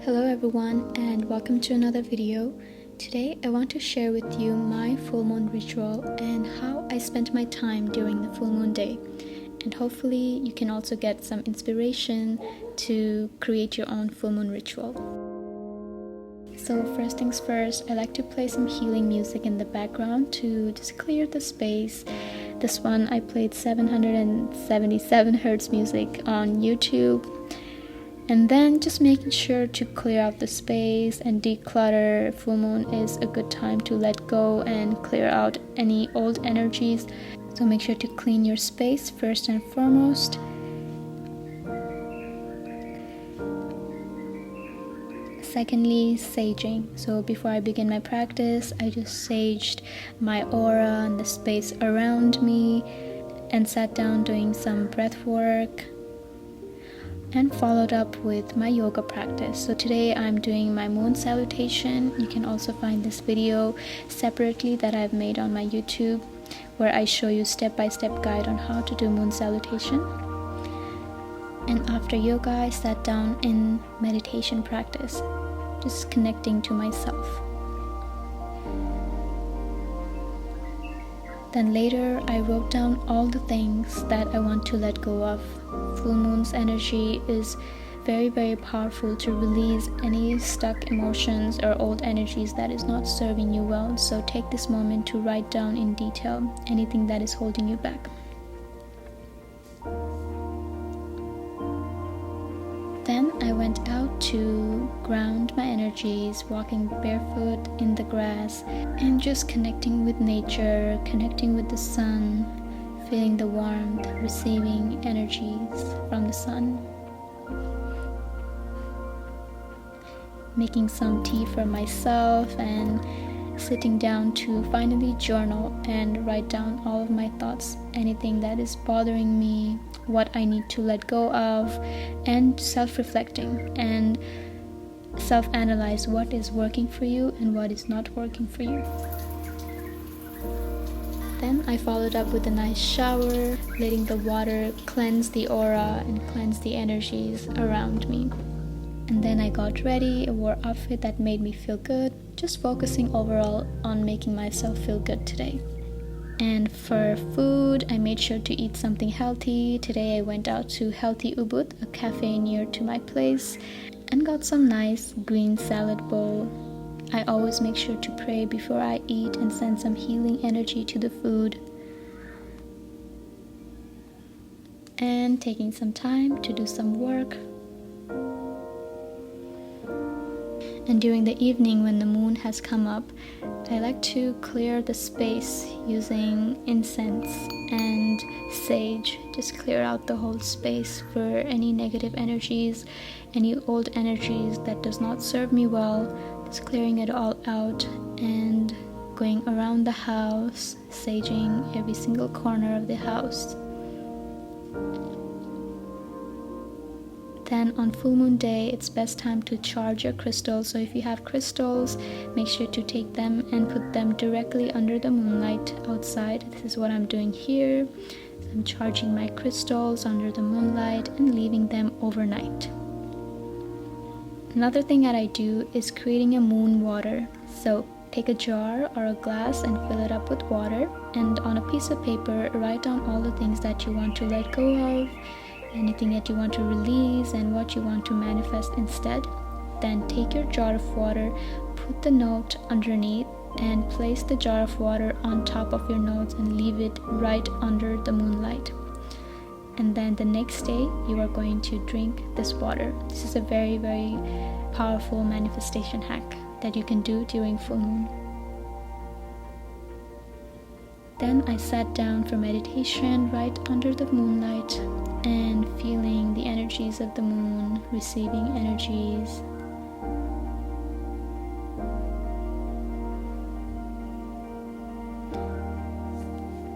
Hello everyone and welcome to another video. Today I want to share with you my full moon ritual and how I spent my time during the full moon day. And hopefully you can also get some inspiration to create your own full moon ritual. So first things first, I like to play some healing music in the background to just clear the space. This one I played 777 Hz music on YouTube. And then just making sure to clear out the space and declutter. Full moon is a good time to let go and clear out any old energies. So make sure to clean your space first and foremost. Secondly, saging. So before I begin my practice, I just saged my aura and the space around me and sat down doing some breath work. And followed up with my yoga practice. So today I'm doing my moon salutation. You can also find this video separately that I've made on my YouTube, where I show you step-by-step guide on how to do moon salutation. And after yoga, I sat down in meditation practice, just connecting to myself. Then later, I wrote down all the things that I want to let go of. Full moon's energy is very, very powerful to release any stuck emotions or old energies that is not serving you well. So take this moment to write down in detail anything that is holding you back. Then I went out to ground my energies, walking barefoot in the grass and just connecting with nature, connecting with the sun, feeling the warmth, receiving energies from the sun. Making some tea for myself and sitting down to finally journal and write down all of my thoughts, anything that is bothering me, what I need to let go of, and self-reflecting and self-analyze what is working for you and what is not working for you. Then I followed up with a nice shower, letting the water cleanse the aura and cleanse the energies around me. And then I got ready, I wore an outfit that made me feel good, just focusing overall on making myself feel good today. And for food, I made sure to eat something healthy. Today I went out to Healthy Ubud, a cafe near to my place, and got some nice green salad bowl. I always make sure to pray before I eat and send some healing energy to the food. And taking some time to do some work. And during the evening when the moon has come up, I like to clear the space using incense and sage. Just clear out the whole space for any negative energies, any old energies that does not serve me well. Just clearing it all out and going around the house, saging every single corner of the house. Then on full moon day, it's best time to charge your crystals. So if you have crystals, make sure to take them and put them directly under the moonlight outside. This is what I'm doing here. I'm charging my crystals under the moonlight and leaving them overnight. Another thing that I do is creating a moon water. So take a jar or a glass and fill it up with water, and on a piece of paper write down all the things that you want to let go of, anything that you want to release, and what you want to manifest instead. Then take your jar of water, put the note underneath, and place the jar of water on top of your notes and leave it right under the moonlight. And then the next day you are going to drink this water. This is a very, very powerful manifestation hack that you can do during full moon. Then I sat down for meditation right under the moonlight and feeling the energies of the moon, receiving energies.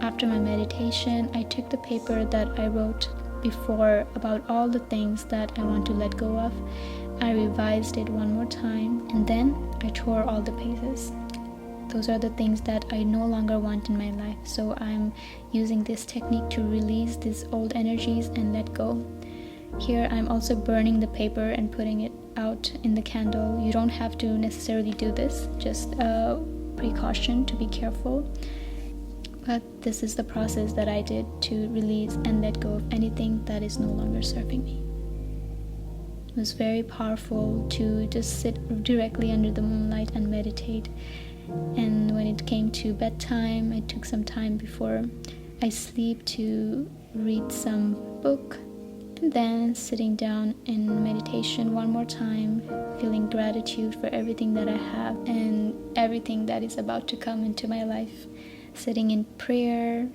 After my meditation, I took the paper that I wrote before about all the things that I want to let go of. I revised it one more time and then I tore all the pages. Those are the things that I no longer want in my life. So I'm using this technique to release these old energies and let go. Here I'm also burning the paper and putting it out in the candle. You don't have to necessarily do this, just a precaution to be careful. But this is the process that I did to release and let go of anything that is no longer serving me. It was very powerful to just sit directly under the moonlight and meditate. And when it came to bedtime, I took some time before I sleep to read some book, and then sitting down in meditation one more time, feeling gratitude for everything that I have and everything that is about to come into my life. Sitting in prayer,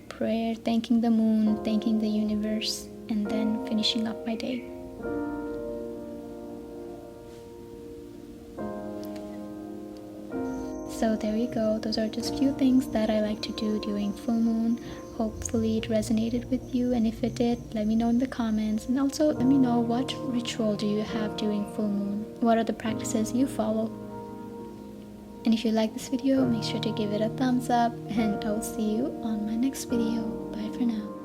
thanking the moon, thanking the universe, and then finishing up my day. So there you go. Those are just few things that I like to do during full moon. Hopefully it resonated with you, and if it did, let me know in the comments. And also let me know, what ritual do you have during full moon? What are the practices you follow? And if you like this video, make sure to give it a thumbs up, and I will see you on my next video. Bye for now.